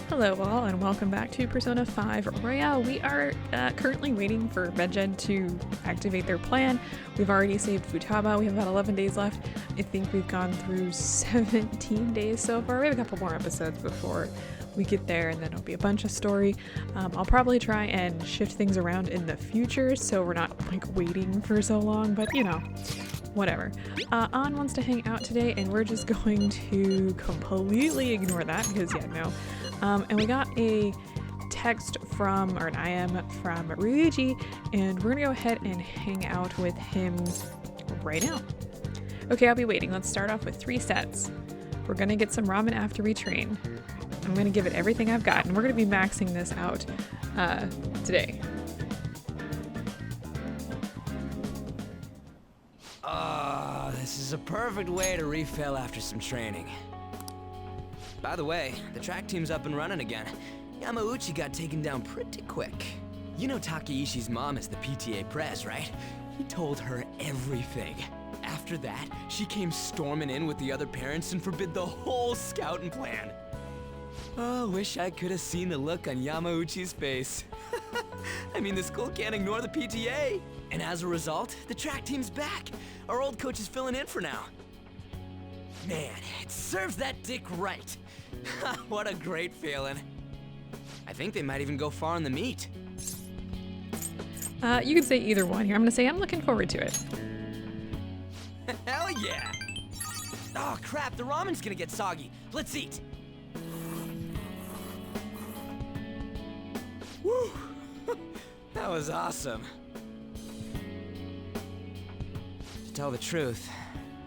Hello all and welcome back to Persona 5 Royale. We are currently waiting for Medjed to activate their plan. We've already saved Futaba. We have about 11 days left. I think we've gone through 17 days so far. We have a couple more episodes before we get there and then it'll be a bunch of story. I'll probably try and shift things around in the future so we're not like waiting for so long, but you know, whatever. An wants to hang out today and we're just going to completely ignore that because yeah, no. And we got a text from, or an IM from Ryuji, and we're gonna go ahead and hang out with him right now. Okay, I'll be waiting. Let's start off with 3 sets. We're gonna get some ramen after we train. I'm gonna give it everything I've got, and we're gonna be maxing this out today. This is a perfect way to refill after some training. By the way, the track team's up and running again. Yamauchi got taken down pretty quick. You know Takeishi's mom is the PTA press, right? He told her everything. After that, she came storming in with the other parents and forbid the whole scouting plan. Oh, wish I could have seen the look on Yamauchi's face. I mean, the school can't ignore the PTA. And as a result, the track team's back. Our old coach is filling in for now. Man, it serves that dick right. What a great feeling. I think they might even go far in the meet. You could say either one here. I'm gonna say I'm looking forward to it. Hell yeah! Oh crap, the ramen's gonna get soggy. Let's eat. Woo! That was awesome. To tell the truth,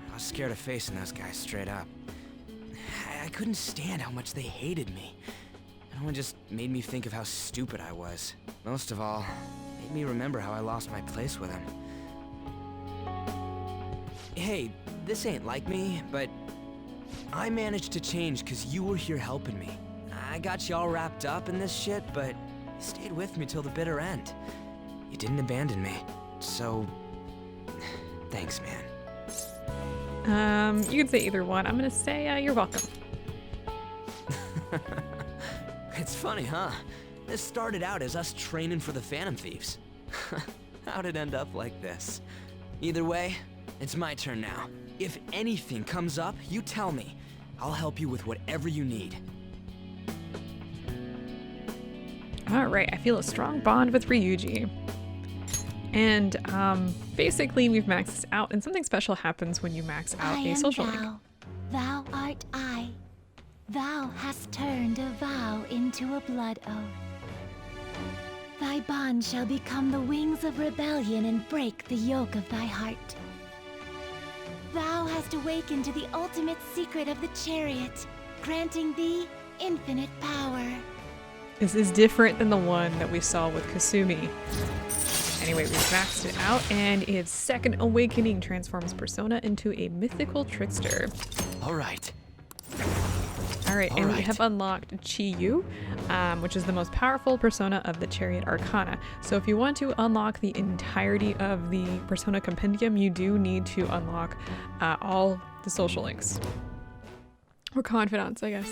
I was scared of facing those guys straight up. I couldn't stand how much they hated me. It only just made me think of how stupid I was. Most of all, it made me remember how I lost my place with them. Hey, this ain't like me, but I managed to change because you were here helping me. I got you all wrapped up in this shit, but you stayed with me till the bitter end. You didn't abandon me, so thanks, man. You can say either one. I'm gonna say you're welcome. It's funny, huh? This started out as us training for the Phantom Thieves. How'd it end up like this? Either way, it's my turn now. If anything comes up, you tell me. I'll help you with whatever you need. Alright, I feel a strong bond with Ryuji. And basically we've maxed this out and something special happens when you max out a social link. Thou art I. Thou hast turned a vow into a blood oath. Thy bond shall become the wings of rebellion and break the yoke of thy heart. Thou hast awakened to the ultimate secret of the chariot, granting thee infinite power. This is different than the one that we saw with Kasumi. Anyway, we've maxed it out, and its second awakening transforms Persona into a mythical trickster. Alright. Alright, and we have unlocked Chiyu, which is the most powerful Persona of the Chariot Arcana. So if you want to unlock the entirety of the Persona Compendium, you do need to unlock all the social links. Or confidants, I guess.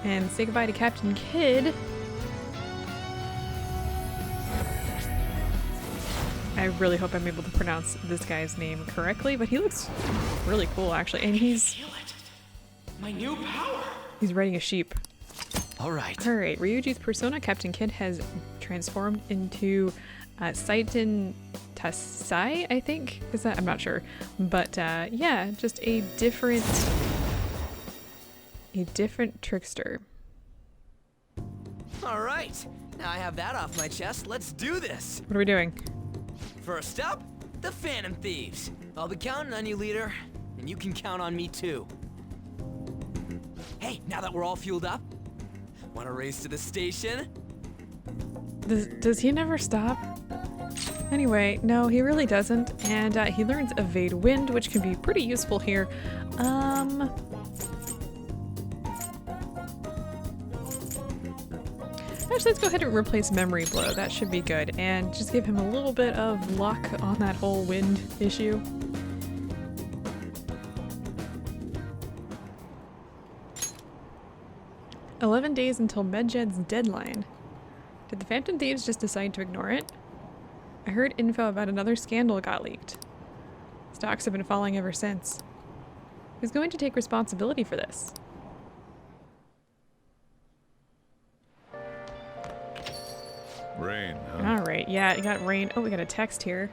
And say goodbye to Captain Kid. I really hope I'm able to pronounce this guy's name correctly, but he looks really cool actually, and he's my new power. He's riding a sheep. Alright, Ryuji's persona, Captain Kid, has transformed into Saiten Tasai, I think? Is that? I'm not sure. But yeah, just a different trickster. Alright, now I have that off my chest. Let's do this. What are we doing? First up, the Phantom Thieves. I'll be counting on you, leader. And you can count on me too. Hey, now that we're all fueled up, want to race to the station? Does he never stop? Anyway, no, he really doesn't. And he learns Evade Wind, which can be pretty useful here. Actually, let's go ahead and replace Memory Blow. That should be good. And just give him a little bit of luck on that whole wind issue. 11 days until Medjed's deadline. Did the Phantom Thieves just decide to ignore it? I heard info about another scandal got leaked. Stocks have been falling ever since. Who's going to take responsibility for this? Rain, huh? Alright, yeah, you got rain. Oh, we got a text here.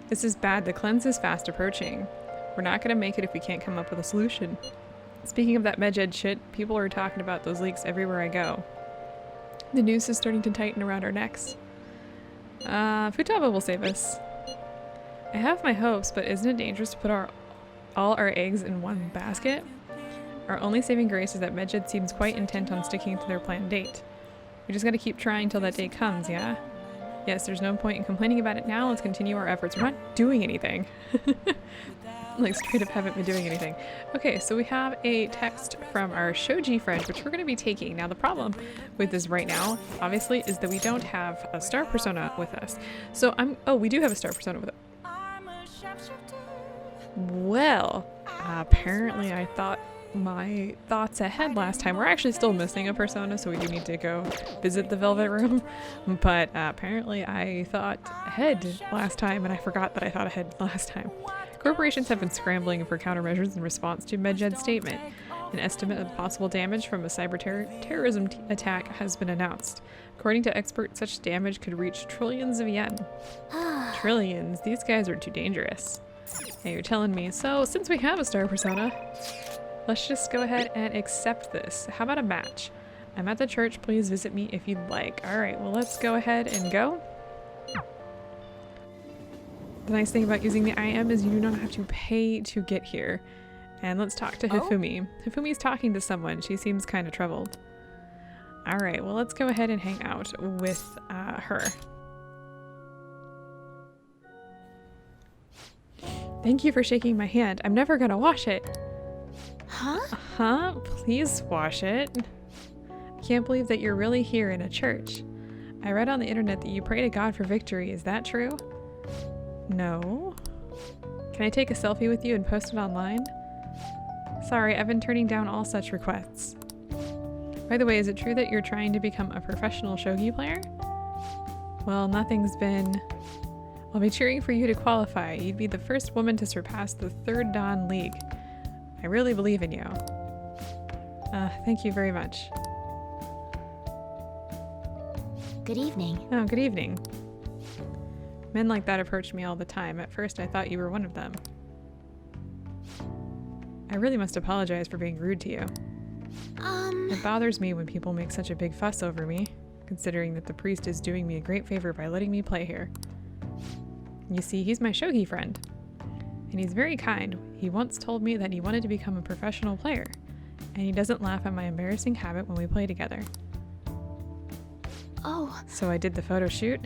This is bad. The cleanse is fast approaching. We're not gonna make it if we can't come up with a solution. Speaking of that Medjed shit, people are talking about those leaks everywhere I go. The noose is starting to tighten around our necks. Futaba will save us. I have my hopes, but isn't it dangerous to put all our eggs in one basket? Our only saving grace is that Medjed seems quite intent on sticking to their planned date. We just gotta keep trying till that day comes, yeah? Yes, there's no point in complaining about it now. Let's continue our efforts. We're not doing anything. Like, straight up haven't been doing anything. Okay, so we have a text from our Shoji friend, which we're going to be taking. Now, the problem with this right now, obviously, is that we don't have a star persona with us. So oh, we do have a star persona with us. Well, apparently I thought my thoughts ahead last time. We're actually still missing a persona, so we do need to go visit the Velvet Room. But apparently I thought ahead last time, and I forgot that I thought ahead last time. Corporations have been scrambling for countermeasures in response to Medjed's statement. An estimate of possible damage from a terrorism attack has been announced. According to experts, such damage could reach trillions of yen. Trillions? These guys are too dangerous. Hey, you're telling me. So, since we have a star persona, let's just go ahead and accept this. How about a match? I'm at the church. Please visit me if you'd like. Alright, well, let's go ahead and go. The nice thing about using the IM is you do not have to pay to get here. And let's talk to Hifumi. Hifumi's talking to someone. She seems kind of troubled. Alright, well, let's go ahead and hang out with her. Thank you for shaking my hand. I'm never gonna wash it. Huh? Huh? Please wash it. I can't believe that you're really here in a church. I read on the internet that you pray to God for victory. Is that true? No. Can I take a selfie with you and post it online? Sorry, I've been turning down all such requests. By the way, is it true that you're trying to become a professional shogi player? Well, nothing's been... I'll be cheering for you to qualify. You'd be the first woman to surpass the 3rd Dan League. I really believe in you. Thank you very much. Good evening. Oh, good evening. Men like that approach me all the time. At first, I thought you were one of them. I really must apologize for being rude to you. It bothers me when people make such a big fuss over me, considering that the priest is doing me a great favor by letting me play here. You see, he's my shogi friend, and he's very kind. He once told me that he wanted to become a professional player, and he doesn't laugh at my embarrassing habit when we play together. Oh. So I did the photo shoot.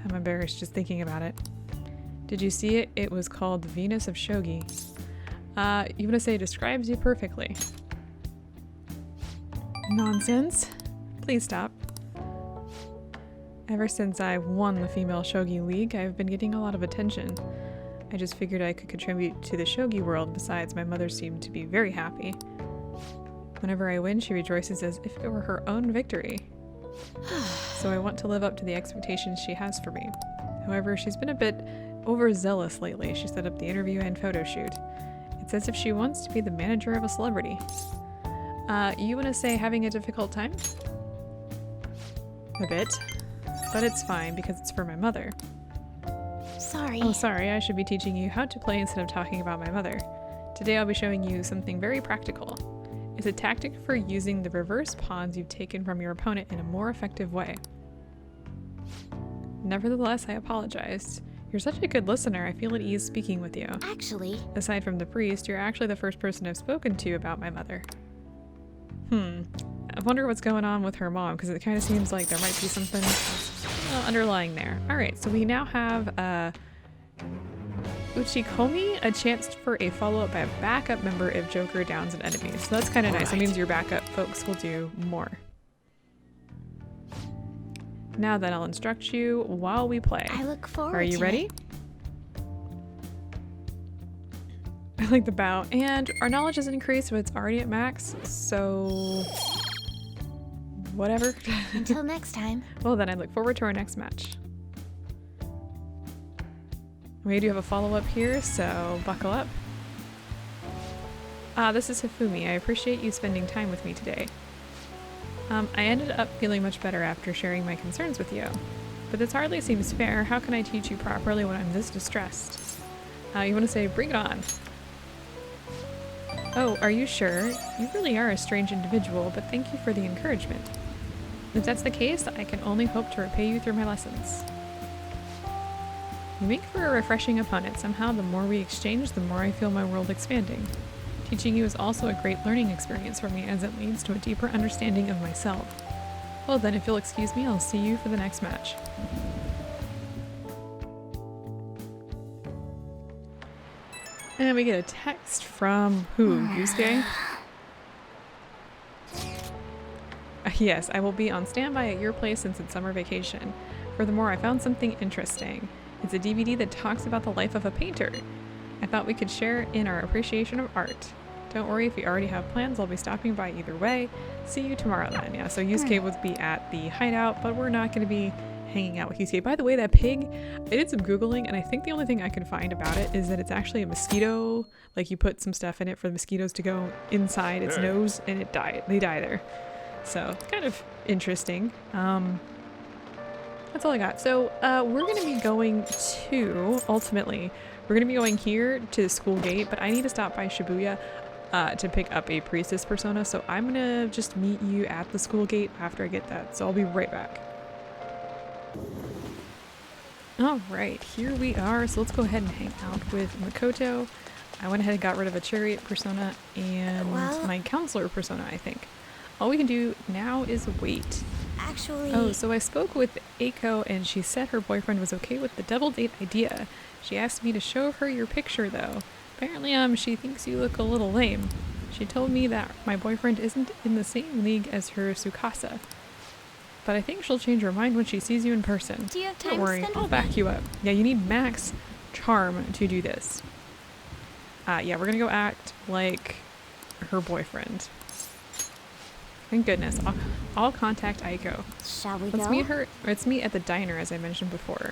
I'm embarrassed just thinking about it. Did you see it? It was called the Venus of Shogi. You want to say describes you perfectly. Nonsense. Please stop. Ever since I won the Female Shogi League, I've been getting a lot of attention. I just figured I could contribute to the shogi world. Besides, my mother seemed to be very happy. Whenever I win, she rejoices as if it were her own victory. So I want to live up to the expectations she has for me. However, she's been a bit overzealous lately. She set up the interview and photo shoot. It's as if she wants to be the manager of a celebrity. You want to say having a difficult time? A bit. But it's fine because it's for my mother. Sorry. Oh, sorry. I should be teaching you how to play instead of talking about my mother. Today I'll be showing you something very practical. It's a tactic for using the reverse pawns you've taken from your opponent in a more effective way. Nevertheless, I apologized. You're such a good listener. I feel at ease speaking with you. Actually... Aside from the priest, you're actually the first person I've spoken to about my mother. I wonder what's going on with her mom, because it kind of seems like there might be something underlying there. Alright, so we now have Uchikomi, a chance for a follow-up by a backup member if Joker downs an enemy. So that's kind of nice. It means your backup folks will do more. Now then, I'll instruct you while we play. I look forward Are you to ready? it. I like the bow. And our knowledge has increased, but it's already at max, so whatever. Until next time. Well, then I look forward to our next match. We do have a follow-up here, so buckle up. This is Hifumi. I appreciate you spending time with me today. I ended up feeling much better after sharing my concerns with you. But this hardly seems fair. How can I teach you properly when I'm this distressed? You want to say, bring it on. Oh, are you sure? You really are a strange individual, but thank you for the encouragement. If that's the case, I can only hope to repay you through my lessons. You make for a refreshing opponent. Somehow, the more we exchange, the more I feel my world expanding. Teaching you is also a great learning experience for me as it leads to a deeper understanding of myself. Well then, if you'll excuse me, I'll see you for the next match. And we get a text from who? Yusuke? Yes, I will be on standby at your place since it's summer vacation. Furthermore, I found something interesting. It's a DVD that talks about the life of a painter. I thought we could share in our appreciation of art. Don't worry if you already have plans, I'll be stopping by either way. See you tomorrow then. Yeah, so Yusuke would be at the hideout, but we're not going to be hanging out with Yusuke. By the way, that pig, I did some Googling, and I think the only thing I could find about it is that it's actually a mosquito. Like, you put some stuff in it for the mosquitoes to go inside its nose, and it died. They die there. So, it's kind of interesting. That's all I got. So, we're going to be going to, ultimately, we're going to be going here to the school gate, but I need to stop by Shibuya to pick up a priestess persona, so I'm going to just meet you at the school gate after I get that. So, I'll be right back. Alright, here we are. So let's go ahead and hang out with Makoto. I went ahead and got rid of a chariot persona and my counselor persona, I think. All we can do now is wait. Actually... Oh, so I spoke with Eiko and she said her boyfriend was okay with the double date idea. She asked me to show her your picture though. Apparently, she thinks you look a little lame. She told me that my boyfriend isn't in the same league as her Tsukasa. But I think she'll change her mind when she sees you in person. Do you have time Don't worry, to spend I'll with back me? you up. Yeah, you need max charm to do this. Yeah, we're gonna go act like her boyfriend. Thank goodness. I'll contact Aiko. Shall we Let's go? meet her. Let's meet at the diner, as I mentioned before.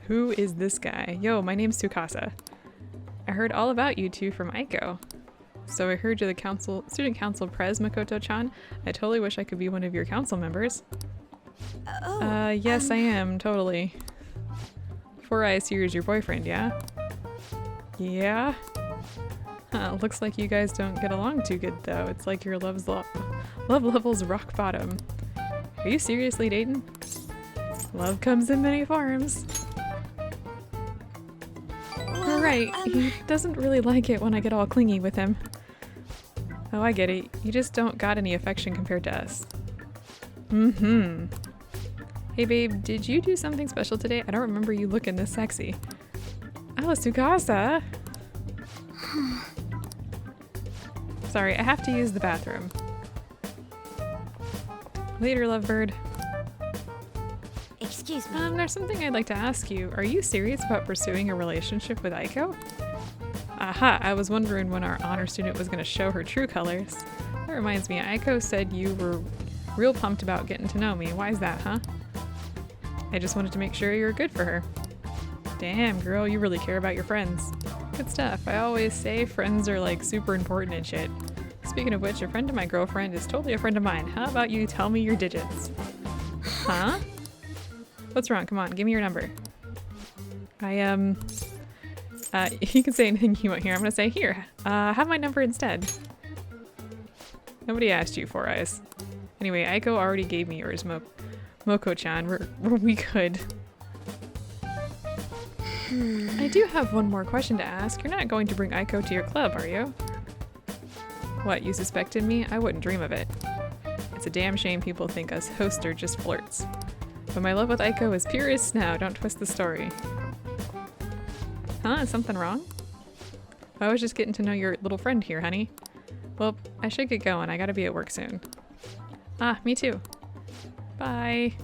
Who is this guy? Yo, my name's Tsukasa. I heard all about you two from Aiko. So I heard you're the student council pres, Makoto-chan. I totally wish I could be one of your council members. Yes, I am, totally. Four Eyes here is your boyfriend, yeah? Yeah? Huh, looks like you guys don't get along too good, though. It's like your love level's rock bottom. Are you seriously dating? Love comes in many forms. You're right, he doesn't really like it when I get all clingy with him. Oh, I get it. You just don't got any affection compared to us. Mm-hmm. Hey babe, did you do something special today? I don't remember you looking this sexy. Oh, Tsukasa! Sorry, I have to use the bathroom. Later, lovebird. Excuse me. There's something I'd like to ask you. Are you serious about pursuing a relationship with Aiko? Aha, I was wondering when our honor student was going to show her true colors. That reminds me, Aiko said you were real pumped about getting to know me. Why is that, huh? I just wanted to make sure you're good for her. Damn, girl, you really care about your friends. Good stuff. I always say friends are like super important and shit. Speaking of which, a friend of my girlfriend is totally a friend of mine. How about you tell me your digits? Huh? What's wrong? Come on, give me your number. You can say anything you want here. I'm gonna say, here, have my number instead. Nobody asked you, Four Eyes. Anyway, Aiko already gave me yours, Moko-chan. We could. I do have one more question to ask. You're not going to bring Aiko to your club, are you? What, you suspected me? I wouldn't dream of it. It's a damn shame people think us hosts are just flirts. But my love with Aiko is pure as snow. Don't twist the story. Huh? Is something wrong? I was just getting to know your little friend here, honey. Well, I should get going. I gotta be at work soon. Ah, me too. Bye.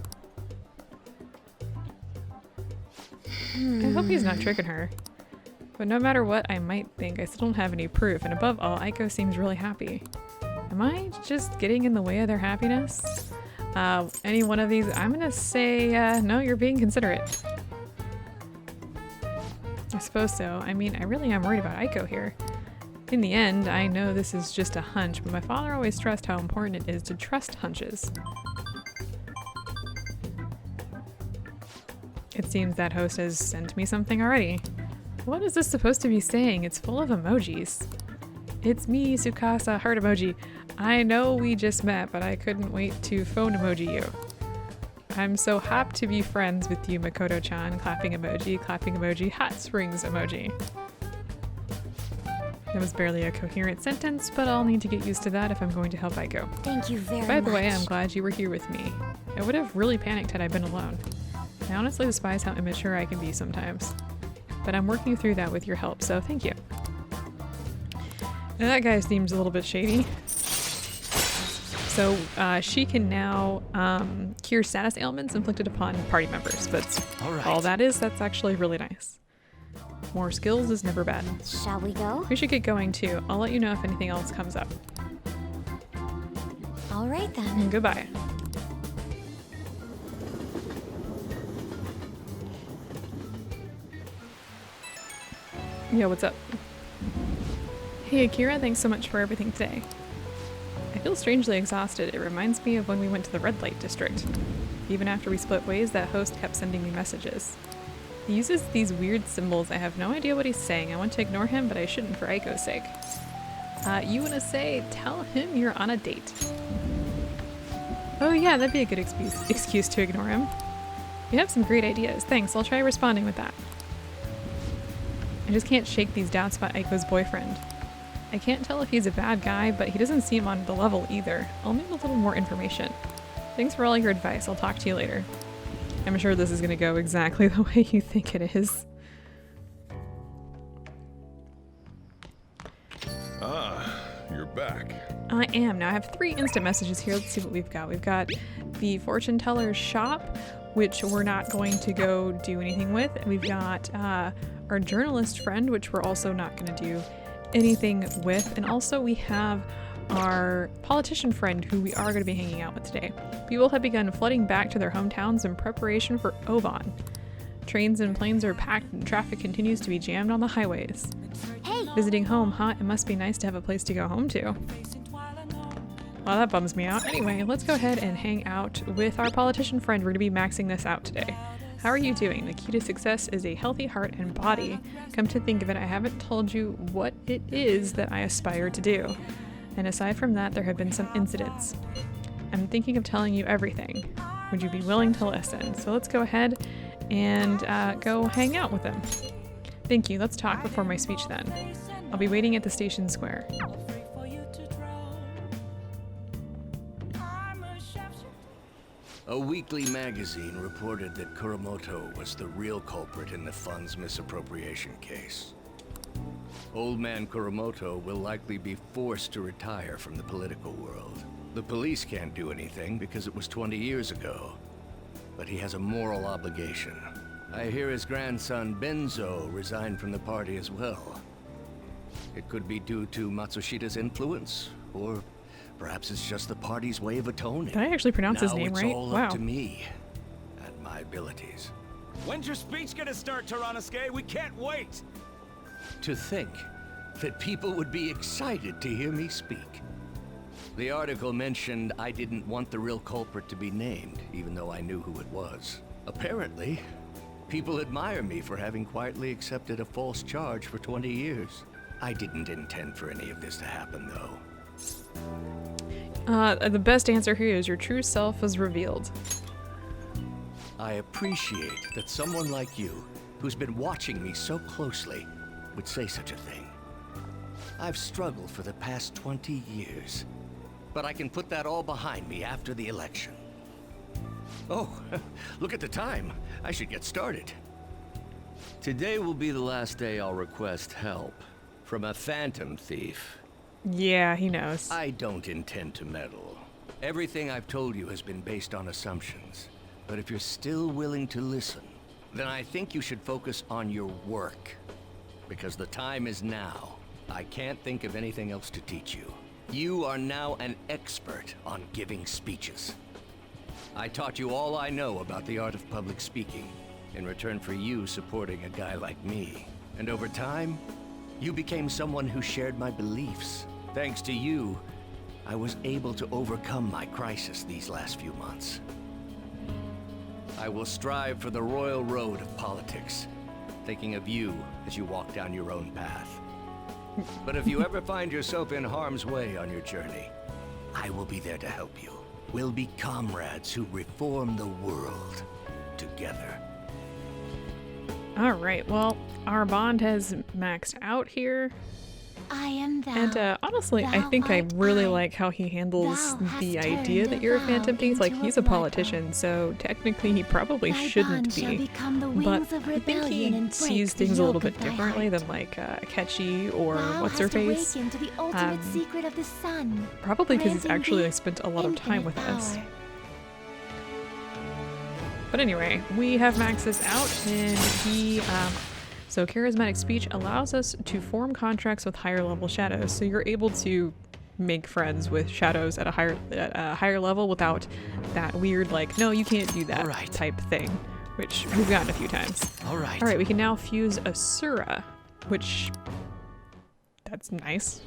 I hope he's not tricking her. But no matter what I might think, I still don't have any proof, and above all, Aiko seems really happy. Am I just getting in the way of their happiness? Any one of these, I'm gonna say, no, you're being considerate. I suppose so. I mean, I really am worried about Aiko here. In the end, I know this is just a hunch, but my father always stressed how important it is to trust hunches. It seems that host has sent me something already. What is this supposed to be saying? It's full of emojis. It's me, Tsukasa, heart emoji. I know we just met, but I couldn't wait to phone emoji you. I'm so happy to be friends with you, Makoto-chan. Clapping emoji, hot springs emoji. That was barely a coherent sentence, but I'll need to get used to that if I'm going to help Aiko. Thank you very much. By the way, I'm glad you were here with me. I would have really panicked had I been alone. I honestly despise how immature I can be sometimes. But I'm working through that with your help, so thank you. Now that guy seems a little bit shady. So she can now cure status ailments inflicted upon party members, but all that is, that's actually really nice. More skills is never bad. Shall we go? We should get going too. I'll let you know if anything else comes up. All right then. And goodbye. Yo, what's up? Hey Akira, thanks so much for everything today. I feel strangely exhausted. It reminds me of when we went to the red light district. Even after we split ways, that host kept sending me messages. He uses these weird symbols. I have no idea what he's saying. I want to ignore him, but I shouldn't for Aiko's sake. You want to say, tell him you're on a date. Oh yeah, that'd be a good excuse to ignore him. You have some great ideas. Thanks, I'll try responding with that. I just can't shake these doubts about Aiko's boyfriend. I can't tell if he's a bad guy, but he doesn't seem on the level either. I'll need a little more information. Thanks for all your advice. I'll talk to you later. I'm sure this is going to go exactly the way you think it is. Ah, you're back. I am. Now I have 3 instant messages here. Let's see what we've got. We've got the fortune teller's shop, which we're not going to go do anything with. We've got our journalist friend, which we're also not going to do anything with. And also we have our politician friend who we are going to be hanging out with today. People have begun flooding back to their hometowns in preparation for Obon. Trains and planes are packed and traffic continues to be jammed on the highways. Hey! Visiting home, huh? It must be nice to have a place to go home to. Well, that bums me out. Anyway, let's go ahead and hang out with our politician friend. We're going to be maxing this out today. How are you doing? The key to success is a healthy heart and body. Come to think of it, I haven't told you what it is that I aspire to do. And aside from that, there have been some incidents. I'm thinking of telling you everything. Would you be willing to listen? So let's go ahead and go hang out with them. Thank you. Let's talk before my speech then. I'll be waiting at the station square. A weekly magazine reported that Kuramoto was the real culprit in the fund's misappropriation case. Old man Kuramoto will likely be forced to retire from the political world. The police can't do anything because it was 20 years ago. But he has a moral obligation. I hear his grandson Benzo resigned from the party as well. It could be due to Matsushida's influence, or perhaps it's just the party's way of atoning. Did I actually pronounce his name right? Now it's all Wow. up to me and my abilities. When's your speech gonna start, Tyranosuke? We can't wait! To think that people would be excited to hear me speak. The article mentioned I didn't want the real culprit to be named, even though I knew who it was. Apparently, people admire me for having quietly accepted a false charge for 20 years. I didn't intend for any of this to happen, though. The best answer here is your true self is revealed. I appreciate that someone like you, who's been watching me so closely, would say such a thing. I've struggled for the past 20 years, but I can put that all behind me after the election. Oh, look at the time. I should get started. Today will be the last day I'll request help from a phantom thief. Yeah, he knows. I don't intend to meddle. Everything I've told you has been based on assumptions. But if you're still willing to listen, then I think you should focus on your work. because the time is now. I can't think of anything else to teach you. You are now an expert on giving speeches. I taught you all I know about the art of public speaking, in return for you supporting a guy like me. And over time, you became someone who shared my beliefs. Thanks to you, I was able to overcome my crisis these last few months. I will strive for the royal road of politics, thinking of you as you walk down your own path. But if you ever find yourself in harm's way on your journey, I will be there to help you. We'll be comrades who reform the world together. All right, well, our bond has maxed out here. I am thou. And honestly, I think I really like how he handles the idea that you're a Phantom Thief. Like, he's a politician, so technically he probably shouldn't be. But I think he sees things a little bit differently than like Sketchy or what's-her-face. Probably because he's actually like, spent a lot of time with us. But anyway, we have maxed this out, and he, so charismatic speech allows us to form contracts with higher level shadows. So you're able to make friends with shadows at a higher level without that weird, like, no, you can't do that type thing, which we've gotten a few times. All right, we can now fuse Asura, which, that's nice.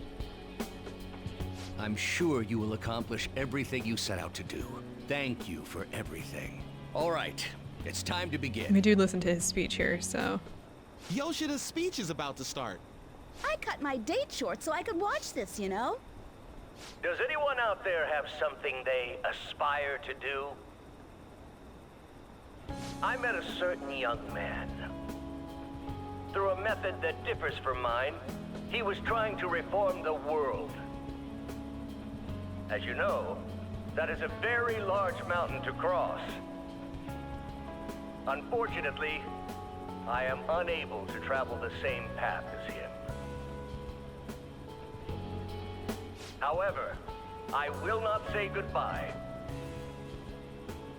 I'm sure you will accomplish everything you set out to do. Thank you for everything. All right, it's time to begin. We do listen to his speech here, so. Yoshida's speech is about to start. I cut my date short so I could watch this, you know? Does anyone out there have something they aspire to do? I met a certain young man. Through a method that differs from mine, he was trying to reform the world. As you know, that is a very large mountain to cross. Unfortunately, I am unable to travel the same path as him. However, I will not say goodbye,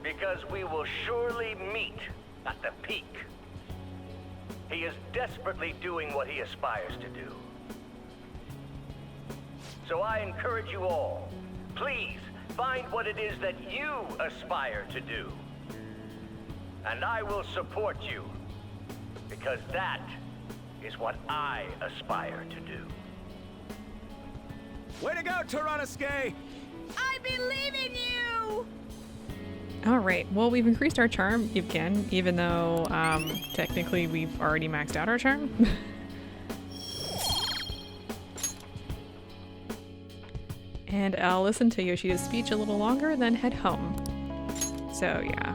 because we will surely meet at the peak. He is desperately doing what he aspires to do. So I encourage you all, please find what it is that you aspire to do. And I will support you, because that is what I aspire to do. Way to go, Tyrannosuke! I believe in you! Alright, well, we've increased our charm again, even though technically we've already maxed out our charm. And I'll listen to Yoshida's speech a little longer, then head home. So yeah,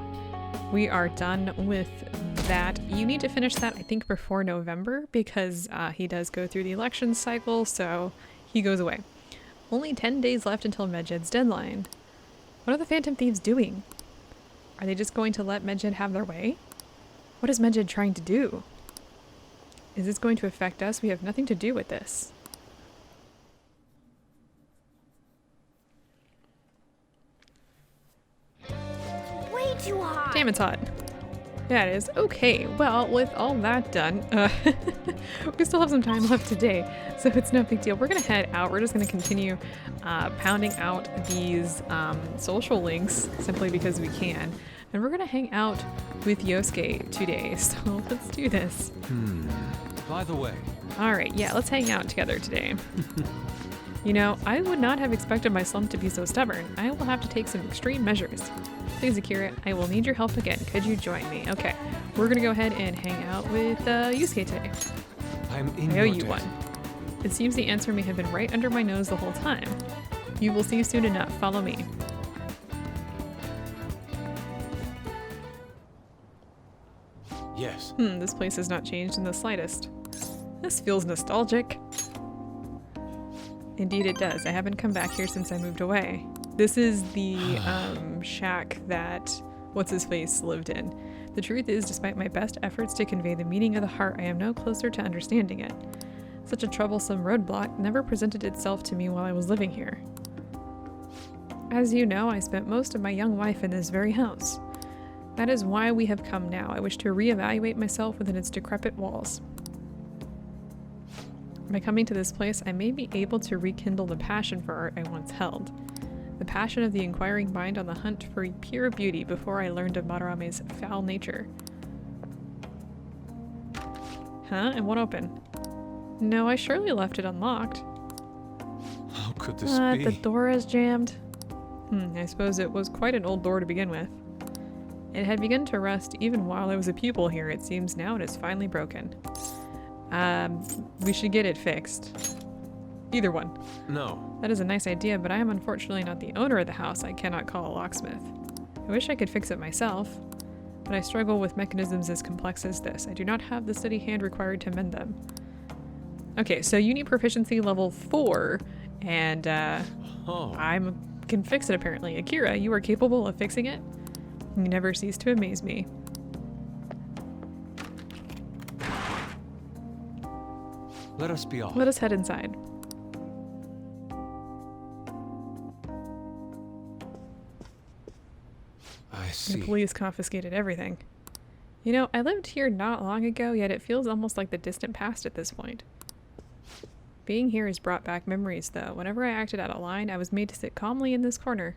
we are done with that. You need to finish that, I think, before November, because he does go through the election cycle, so he goes away. Only 10 days left until Medjed's deadline. What are the Phantom Thieves doing? Are they just going to let Medjed have their way? What is Medjed trying to do? Is this going to affect us? We have nothing to do with this. Way too hot! Damn, it's hot. Yeah, it is. Okay, well, with all that done, we still have some time left today, so it's no big deal. We're gonna head out. We're just gonna continue pounding out these social links simply because we can. And we're gonna hang out with Yosuke today, so let's do this. By the way. Alright, yeah, let's hang out together today. You know, I would not have expected my slump to be so stubborn. I will have to take some extreme measures. Please, Akira, I will need your help again. Could you join me? Okay, we're gonna go ahead and hang out with Yusuke today. I owe you one. It seems the answer may have been right under my nose the whole time. You will see soon enough. Follow me. Yes. This place has not changed in the slightest. This feels nostalgic. Indeed it does. I haven't come back here since I moved away. This is the shack that What's-His-Face lived in. The truth is, despite my best efforts to convey the meaning of the heart, I am no closer to understanding it. Such a troublesome roadblock never presented itself to me while I was living here. As you know, I spent most of my young life in this very house. That is why we have come now. I wish to reevaluate myself within its decrepit walls. By coming to this place, I may be able to rekindle the passion for art I once held. The passion of the inquiring mind on the hunt for pure beauty before I learned of Madarame's foul nature. Huh? It won't open. No, I surely left it unlocked. How could this be? The door is jammed. I suppose it was quite an old door to begin with. It had begun to rust even while I was a pupil here. It seems now it is finally broken. We should get it fixed. Either one. No. That is a nice idea, but I am unfortunately not the owner of the house. I cannot call a locksmith. I wish I could fix it myself, but I struggle with mechanisms as complex as this. I do not have the steady hand required to mend them. Okay, so you need proficiency level 4, and I can fix it apparently. Akira, you are capable of fixing it? You never cease to amaze me. Let us be off. Let us head inside. I see. The police confiscated everything. You know, I lived here not long ago, yet it feels almost like the distant past at this point. Being here has brought back memories, though. Whenever I acted out of line, I was made to sit calmly in this corner.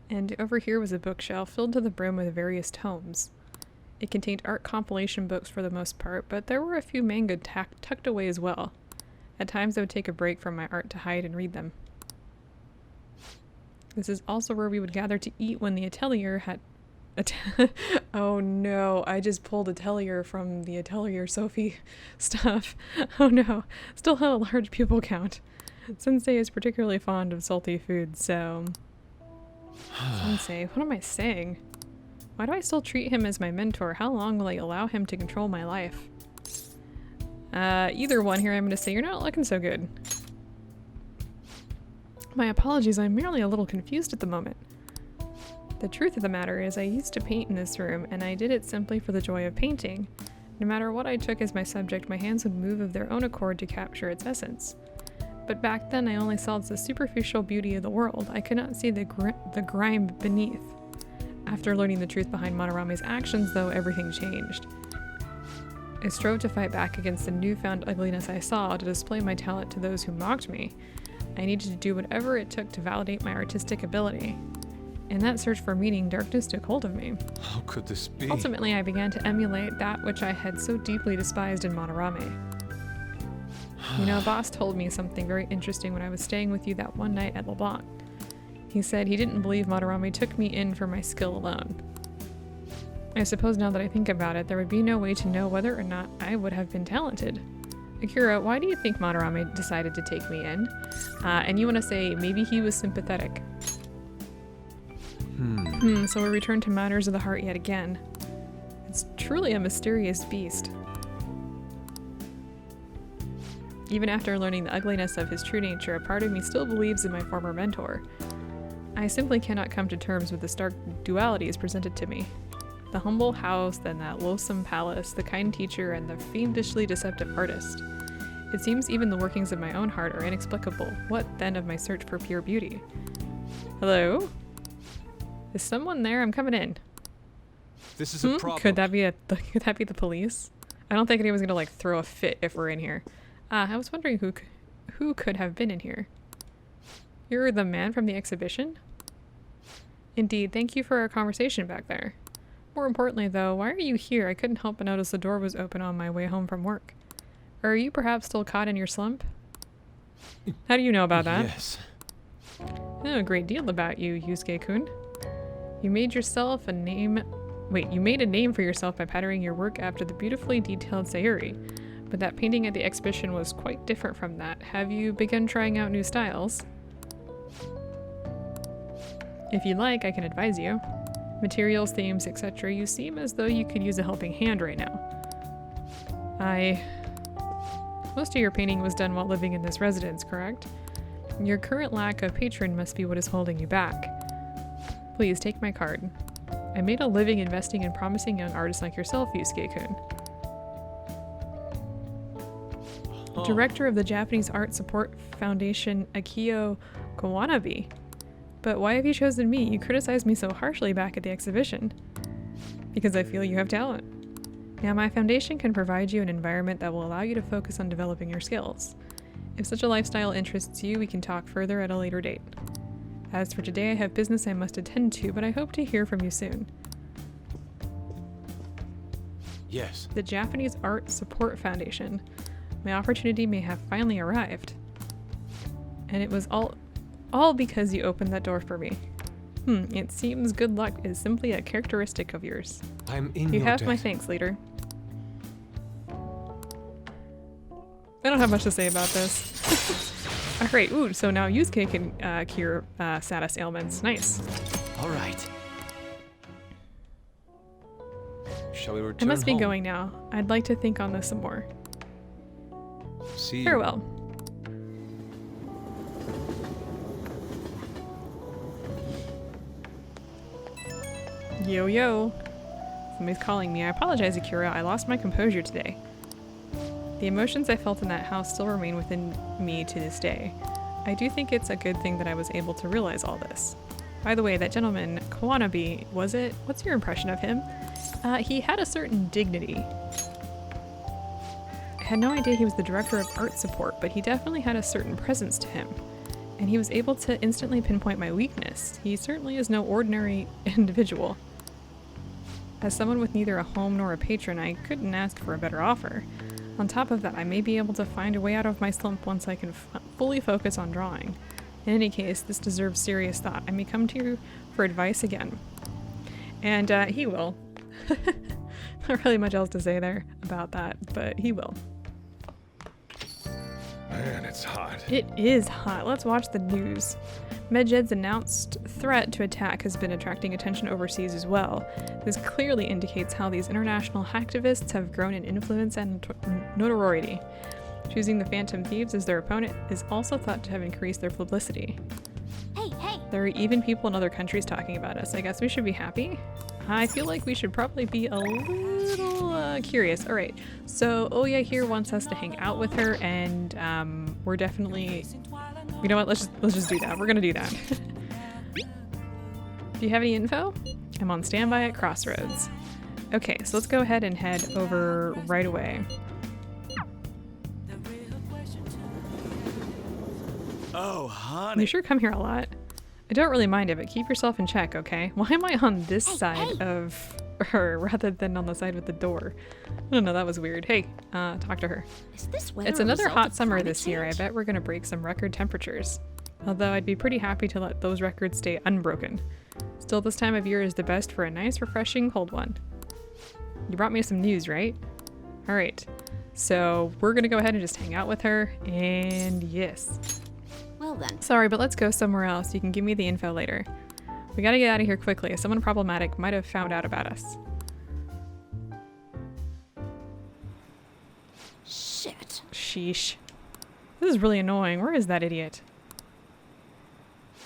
And over here was a bookshelf filled to the brim with various tomes. It contained art compilation books for the most part, but there were a few manga tucked away as well. At times I would take a break from my art to hide and read them. This is also where we would gather to eat when the atelier had... Oh no, I just pulled Atelier from the Atelier Sophie stuff. Oh no, still had a large pupil count. Sensei is particularly fond of salty food, so... Sensei, what am I saying? Why do I still treat him as my mentor? How long will I allow him to control my life? Either one here, I'm gonna say you're not looking so good. My apologies, I'm merely a little confused at the moment. The truth of the matter is I used to paint in this room, and I did it simply for the joy of painting. No matter what I took as my subject, my hands would move of their own accord to capture its essence. But back then I only saw the superficial beauty of the world. I could not see the grime beneath. After learning the truth behind Madarame's actions, though, everything changed. I strove to fight back against the newfound ugliness I saw, to display my talent to those who mocked me. I needed to do whatever it took to validate my artistic ability. In that search for meaning, darkness took hold of me. How could this be? Ultimately, I began to emulate that which I had so deeply despised in Madarame. You know, Boss told me something very interesting when I was staying with you that one night at LeBlanc. He said he didn't believe Madarame took me in for my skill alone. I suppose now that I think about it, there would be no way to know whether or not I would have been talented. Akira, why do you think Madarame decided to take me in? And you want to say maybe he was sympathetic. So we return to matters of the heart yet again. It's truly a mysterious beast. Even after learning the ugliness of his true nature, a part of me still believes in my former mentor. I simply cannot come to terms with the stark dualities presented to me. The humble house, then that loathsome palace, the kind teacher, and the fiendishly deceptive artist. It seems even the workings of my own heart are inexplicable. What, then, of my search for pure beauty? Hello? Is someone there? I'm coming in. This is a problem. Could that be the police? I don't think anyone's gonna like throw a fit if we're in here. I was wondering who could have been in here. You're the man from the exhibition? Indeed, thank you for our conversation back there. More importantly though, why are you here? I couldn't help but notice the door was open on my way home from work. Are you perhaps still caught in your slump? How do you know about that? Yes. I know a great deal about you, Yusuke-kun. You made yourself a name... Wait, you made a name for yourself by patterning your work after the beautifully detailed Sayuri. But that painting at the exhibition was quite different from that. Have you begun trying out new styles? If you like, I can advise you. Materials, themes, etc. You seem as though you could use a helping hand right now. Most of your painting was done while living in this residence, correct? Your current lack of patron must be what is holding you back. Please, take my card. I made a living investing in promising young artists like yourself, Yusuke-kun. Director of the Japanese Art Support Foundation, Akio Kawanabe. But why have you chosen me? You criticized me so harshly back at the exhibition. Because I feel you have talent. Now, my foundation can provide you an environment that will allow you to focus on developing your skills. If such a lifestyle interests you, we can talk further at a later date. As for today, I have business I must attend to, but I hope to hear from you soon. Yes. The Japanese Art Support Foundation. My opportunity may have finally arrived. And it was all because you opened that door for me. It seems good luck is simply a characteristic of yours. I'm in You your have debt. my thanks, leader. I don't have much to say about this. Alright, ooh, so now Yusuke can cure status ailments. Nice. All right. Shall we I return must be home? going now. I'd like to think on this some more. See you. Farewell. Yo yo. Somebody's calling me. I apologize, Akira. I lost my composure today. The emotions I felt in that house still remain within me to this day. I do think it's a good thing that I was able to realize all this. By the way, that gentleman, Kawanabe, was it? What's your impression of him? He had a certain dignity. I had no idea he was the director of art support, but he definitely had a certain presence to him. And he was able to instantly pinpoint my weakness. He certainly is no ordinary individual. As someone with neither a home nor a patron, I couldn't ask for a better offer. On top of that, I may be able to find a way out of my slump once I can fully focus on drawing. In any case, this deserves serious thought. I may come to you for advice again. And he will. Not really much else to say there about that, but he will. Man, it's hot. It is hot. Let's watch the news. Medjed's announced threat to attack has been attracting attention overseas as well. This clearly indicates how these international hacktivists have grown in influence and notoriety. Choosing the Phantom Thieves as their opponent is also thought to have increased their publicity. Hey, hey! There are even people in other countries talking about us. I guess we should be happy. I feel like we should probably be a little curious. All right, so Oya here wants us to hang out with her, and we're definitely, you know what? Let's just do that. We're gonna do that. Do you have any info? I'm on standby at Crossroads. Okay, so let's go ahead and head over right away. Oh, honey. They sure come here a lot. I don't really mind it, but keep yourself in check, okay? Why am I on this side of her rather than on the side with the door? I don't know, that was weird. Hey, talk to her. Is this weather It's a another result hot of summer climate this year. I change? bet we're gonna break some record temperatures. Although I'd be pretty happy to let those records stay unbroken. Still, this time of year is the best for a nice, refreshing, cold one. You brought me some news, right? Alright, so we're gonna go ahead and just hang out with her, and yes. Well then. Sorry, but let's go somewhere else. You can give me the info later. We gotta get out of here quickly. Someone problematic might have found out about us. Shit. Sheesh. This is really annoying. Where is that idiot?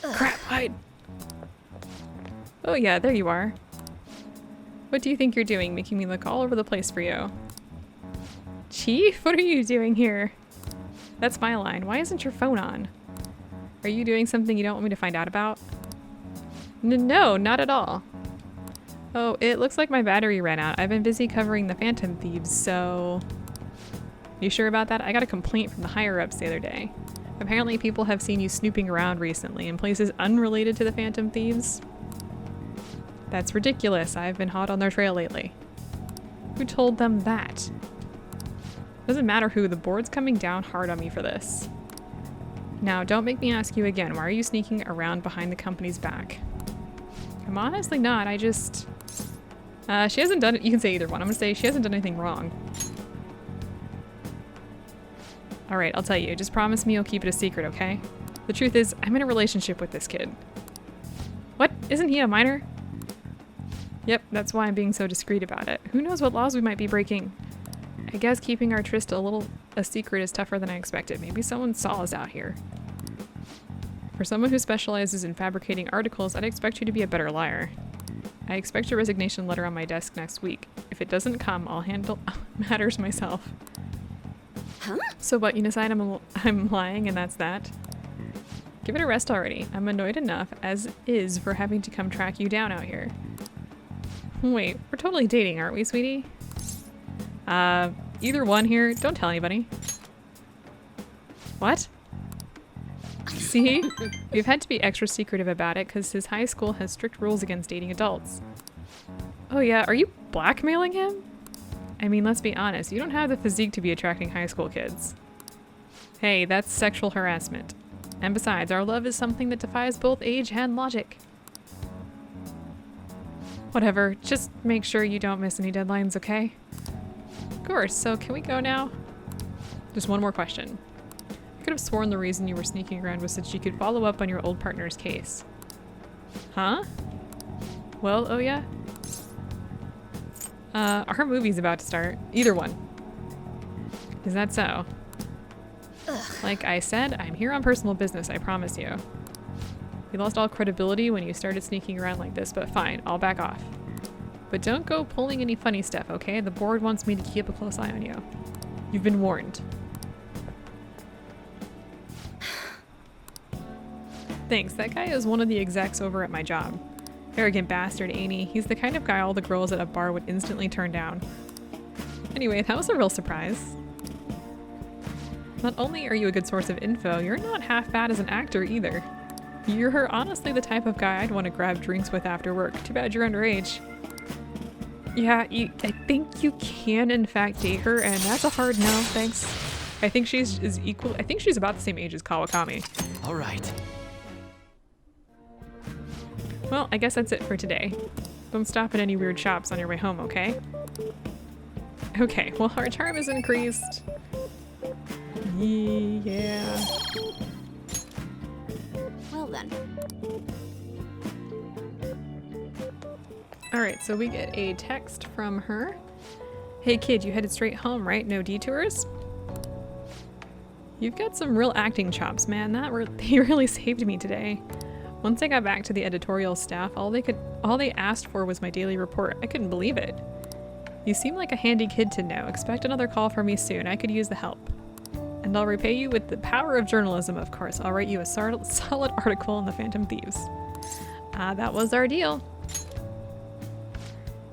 Crap, hide! Oh yeah, there you are. What do you think you're doing, making me look all over the place for you? Chief, what are you doing here? That's my line. Why isn't your phone on? Are you doing something you don't want me to find out about? No, not at all. Oh, it looks like my battery ran out. I've been busy covering the Phantom Thieves, so... You sure about that? I got a complaint from the higher-ups the other day. Apparently people have seen you snooping around recently in places unrelated to the Phantom Thieves. That's ridiculous. I've been hot on their trail lately. Who told them that? Doesn't matter who, the board's coming down hard on me for this. Now, don't make me ask you again, why are you sneaking around behind the company's back? I'm honestly not, I just... she hasn't done it, you can say either one. I'm gonna say she hasn't done anything wrong. Alright, I'll tell you, just promise me you'll keep it a secret, okay? The truth is, I'm in a relationship with this kid. What? Isn't he a minor? Yep, that's why I'm being so discreet about it. Who knows what laws we might be breaking? I guess keeping our tryst a secret is tougher than I expected. Maybe someone saw us out here. For someone who specializes in fabricating articles, I'd expect you to be a better liar. I expect a resignation letter on my desk next week. If it doesn't come, I'll handle matters myself. Huh? So what, you decide I'm lying and that's that? Give it a rest already. I'm annoyed enough as is for having to come track you down out here. Wait, we're totally dating, aren't we, sweetie? Either one here. Don't tell anybody. What? See? We've had to be extra secretive about it because his high school has strict rules against dating adults. Oh yeah, are you blackmailing him? I mean, let's be honest, you don't have the physique to be attracting high school kids. Hey, that's sexual harassment. And besides, our love is something that defies both age and logic. Whatever, just make sure you don't miss any deadlines, okay? Of course, so can we go now? Just one more question. I could have sworn the reason you were sneaking around was that you could follow up on your old partner's case. Huh? Well, oh yeah? Our movie's about to start. Either one. Is that so? Ugh. Like I said, I'm here on personal business, I promise you. You lost all credibility when you started sneaking around like this, but fine, I'll back off. But don't go pulling any funny stuff, okay? The board wants me to keep a close eye on you. You've been warned. Thanks, that guy is one of the execs over at my job. Arrogant bastard, ain't he? He's the kind of guy all the girls at a bar would instantly turn down. Anyway, that was a real surprise. Not only are you a good source of info, you're not half bad as an actor either. You're honestly the type of guy I'd want to grab drinks with after work. Too bad you're underage. Yeah, I think you can in fact date her, and that's a hard no, thanks. I think she's about the same age as Kawakami. All right. Well, I guess that's it for today. Don't stop at any weird shops on your way home, okay? Okay, well, our charm is increased. Yeah. Well then. Alright, so we get a text from her. Hey kid, you headed straight home, right? No detours? You've got some real acting chops, man. They really saved me today. Once I got back to the editorial staff, all they asked for was my daily report. I couldn't believe it. You seem like a handy kid to know. Expect another call from me soon. I could use the help. And I'll repay you with the power of journalism, of course. I'll write you a solid article in the Phantom Thieves. That was our deal.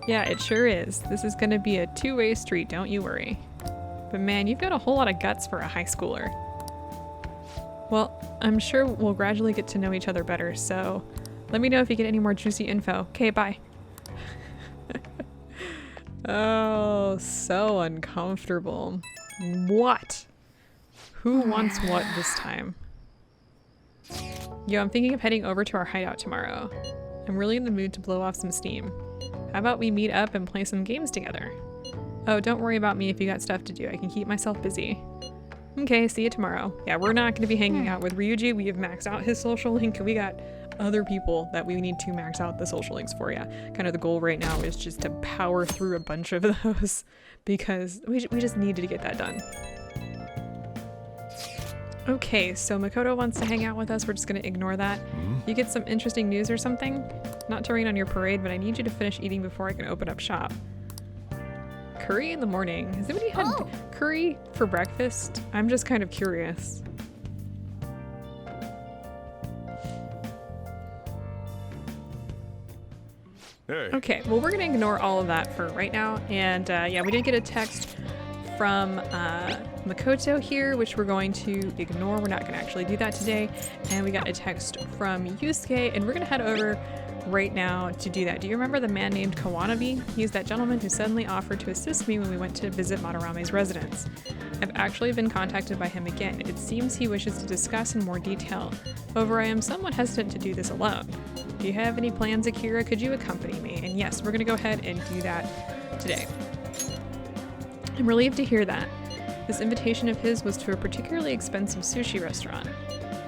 Yeah, it sure is. This is gonna be a two-way street, don't you worry. But man, you've got a whole lot of guts for a high schooler. Well, I'm sure we'll gradually get to know each other better, so let me know if you get any more juicy info. Okay, bye. Oh, so uncomfortable. What? Who wants what this time? Yo, I'm thinking of heading over to our hideout tomorrow. I'm really in the mood to blow off some steam. How about we meet up and play some games together? Oh, don't worry about me if you got stuff to do. I can keep myself busy. Okay, see you tomorrow. Yeah, we're not going to be hanging out with Ryuji. We have maxed out his social link. We got other people that we need to max out the social links for. Yeah, kind of the goal right now is just to power through a bunch of those because we just needed to get that done. Okay, so Makoto wants to hang out with us. We're just going to ignore that. You get some interesting news or something? Not to rain on your parade, but I need you to finish eating before I can open up shop. Curry in the morning. Has anybody had curry for breakfast? I'm just kind of curious. Hey. Okay, well, we're gonna ignore all of that for right now. And yeah, we did get a text from Makoto here, which we're going to ignore. We're not gonna actually do that today. And we got a text from Yusuke, and we're gonna head over right now to do that. Do you remember the man named Kawanabe? He's that gentleman who suddenly offered to assist me when we went to visit Madarame's residence. I've actually been contacted by him again. It seems he wishes to discuss in more detail. However, I am somewhat hesitant to do this alone. Do you have any plans, Akira? Could you accompany me? And yes, we're gonna go ahead and do that today. I'm relieved to hear that. This invitation of his was to a particularly expensive sushi restaurant.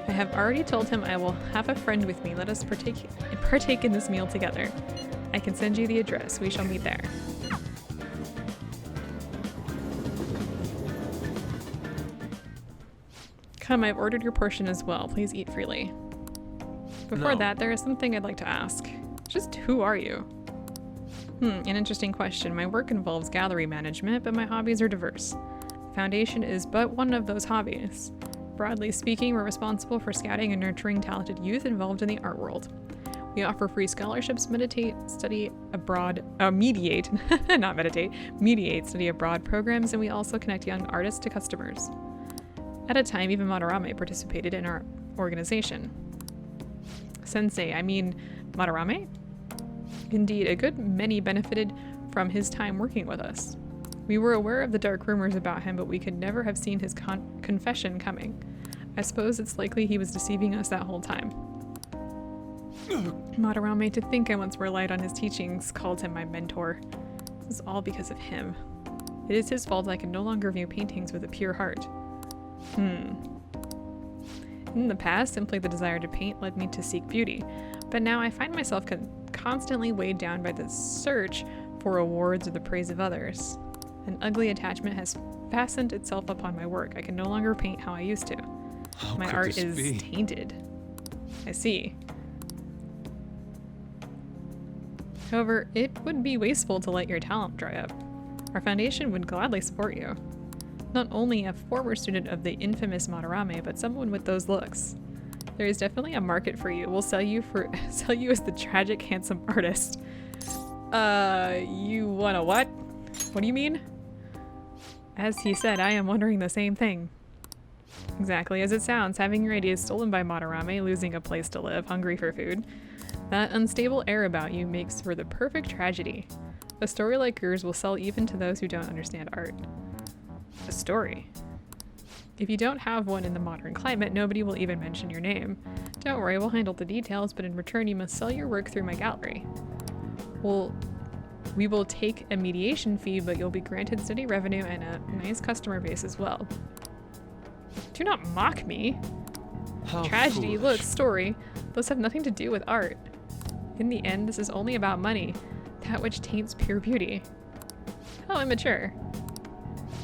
I have already told him I will have a friend with me. Let us partake in this meal together. I can send you the address. We shall meet there. Come, I've ordered your portion as well. Please eat freely. Before that, there is something I'd like to ask. Just who are you? An interesting question. My work involves gallery management, but my hobbies are diverse. Foundation is but one of those hobbies. Broadly speaking, we're responsible for scouting and nurturing talented youth involved in the art world. We offer free scholarships, meditate, study abroad, mediate, not meditate, mediate, study abroad programs, and we also connect young artists to customers. At a time, even Madarame participated in our organization. Sensei, I mean Madarame? Indeed, a good many benefited from his time working with us. We were aware of the dark rumors about him, but we could never have seen his confession coming. I suppose it's likely he was deceiving us that whole time. Madarame, to think I once relied on his teachings, called him my mentor. This is all because of him. It is his fault I can no longer view paintings with a pure heart. In the past, simply the desire to paint led me to seek beauty, but now I find myself constantly weighed down by the search for awards or the praise of others. An ugly attachment has fastened itself upon my work. I can no longer paint how I used to. My art is tainted. I see. However, it would be wasteful to let your talent dry up. Our foundation would gladly support you. Not only a former student of the infamous Madarame, but someone with those looks. There is definitely a market for you. We'll sell you as the tragic, handsome artist. You wanna what? What do you mean? As he said, I am wondering the same thing. Exactly as it sounds, having your ideas stolen by Madarame, losing a place to live, hungry for food. That unstable air about you makes for the perfect tragedy. A story like yours will sell even to those who don't understand art. A story. If you don't have one in the modern climate, nobody will even mention your name. Don't worry, we'll handle the details, but in return you must sell your work through my gallery. We will take a mediation fee, but you'll be granted steady revenue and a nice customer base as well. Do not mock me. How Tragedy, foolish. look, story. Those have nothing to do with art. In the end, this is only about money, that which taints pure beauty. How immature.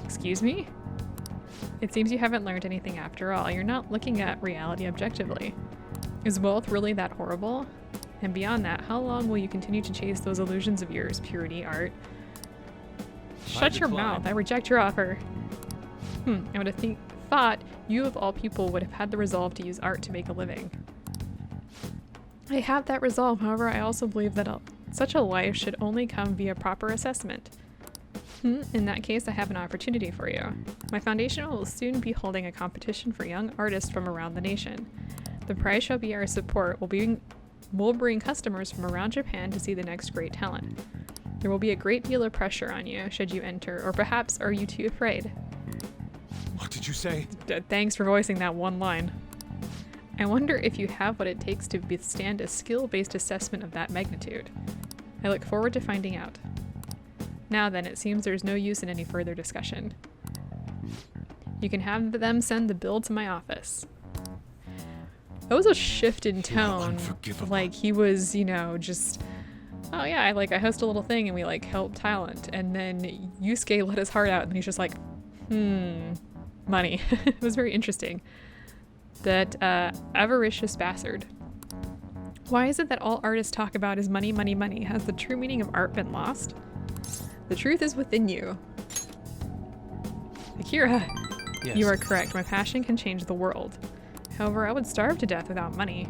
Excuse me? It seems you haven't learned anything after all. You're not looking at reality objectively. Is wealth really that horrible? And beyond that, how long will you continue to chase those illusions of yours, purity, art? Shut your mouth. I reject your offer. I would have thought you of all people would have had the resolve to use art to make a living. I have that resolve, however, I also believe that such a life should only come via proper assessment. In that case, I have an opportunity for you. My foundation will soon be holding a competition for young artists from around the nation. The prize shall be our support. We'll bring customers from around Japan to see the next great talent. There will be a great deal of pressure on you should you enter, or perhaps are you too afraid? What did you say? Thanks for voicing that one line. I wonder if you have what it takes to withstand a skill-based assessment of that magnitude. I look forward to finding out. Now then, it seems there's no use in any further discussion. You can have them send the bill to my office. That was a shift in tone. Like he was, you know, just, oh yeah, I host a little thing and we like help talent. And then Yusuke let his heart out and he's just like, money. It was very interesting. That avaricious bastard. Why is it that all artists talk about is money, money, money? Has the true meaning of art been lost? The truth is within you. Akira, yes. You are correct. My passion can change the world. However, I would starve to death without money.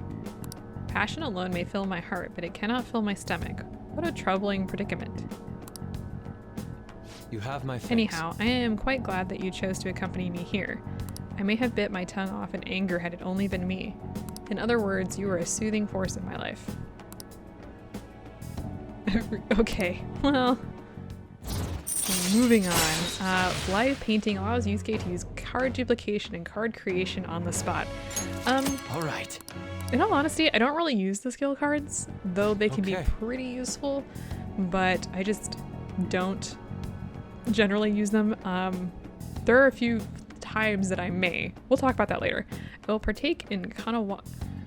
Passion alone may fill my heart, but it cannot fill my stomach. What a troubling predicament. You have my face. Anyhow, I am quite glad that you chose to accompany me here. I may have bit my tongue off in anger had it only been me. In other words, you are a soothing force in my life. Okay, well, moving on. Live painting allows Yusuke to use card duplication and card creation on the spot. All right. In all honesty, I don't really use the skill cards, though they can be pretty useful, but I just don't generally use them. There are a few times that I may. We'll talk about that later. I will partake in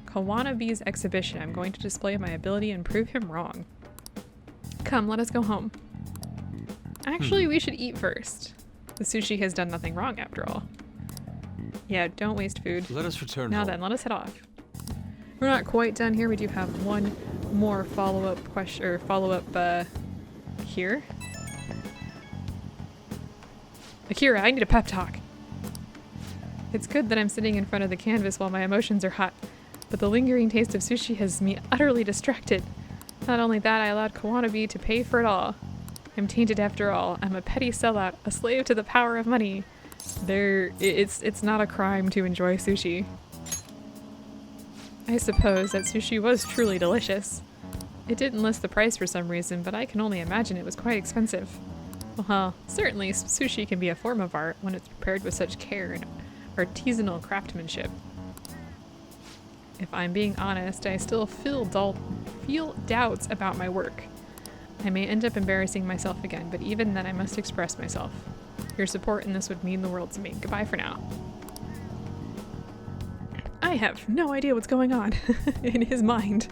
Kawanabe's exhibition. I'm going to display my ability and prove him wrong. Come, let us go home. Actually, we should eat first. The sushi has done nothing wrong after all. Yeah, don't waste food. Let us return Now home. then, let us head off. We're not quite done here. We do have one more follow-up question, or follow-up here. Akira, I need a pep talk. It's good that I'm sitting in front of the canvas while my emotions are hot. but the lingering taste of sushi has me utterly distracted. Not only that, I allowed Kawanabe to pay for it all. I'm tainted after all. I'm a petty sellout, a slave to the power of money. It's not a crime to enjoy sushi. I suppose that sushi was truly delicious. It didn't list the price for some reason, but I can only imagine it was quite expensive. Well, certainly sushi can be a form of art when it's prepared with such care and artisanal craftsmanship. If I'm being honest, I still feel doubts about my work. I may end up embarrassing myself again, but even then I must express myself. Your support in this would mean the world to me. Goodbye for now. I have no idea what's going on in his mind.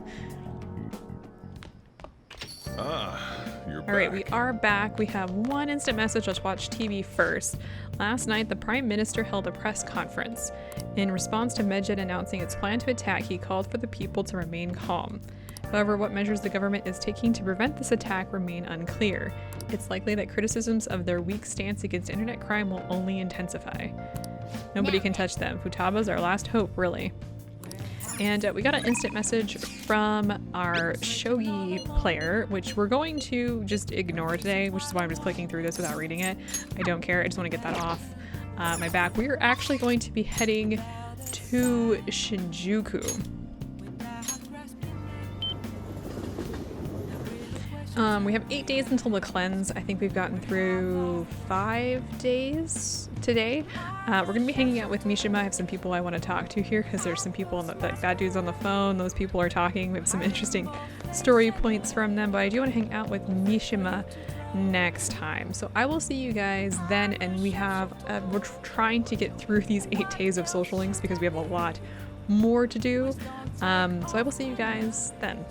You're back. Alright, we are back. We have one instant message. Let's watch TV first. Last night, the Prime Minister held a press conference. In response to Medjed announcing its plan to attack, he called for the people to remain calm. However, what measures the government is taking to prevent this attack remain unclear. It's likely that criticisms of their weak stance against internet crime will only intensify. Nobody can touch them. Futaba's our last hope, really. And we got an instant message from our shogi player, which we're going to just ignore today, which is why I'm just clicking through this without reading it. I don't care. I just want to get that off my back. We're actually going to be heading to Shinjuku. We have 8 days until the cleanse. I think we've gotten through 5 days today. We're going to be hanging out with Mishima. I have some people I want to talk to here because there's some people on that dude's on the phone. Those people are talking. We have some interesting story points from them, but I do want to hang out with Mishima next time. So I will see you guys then, and we're trying to get through these 8 days of social links because we have a lot more to do. So I will see you guys then.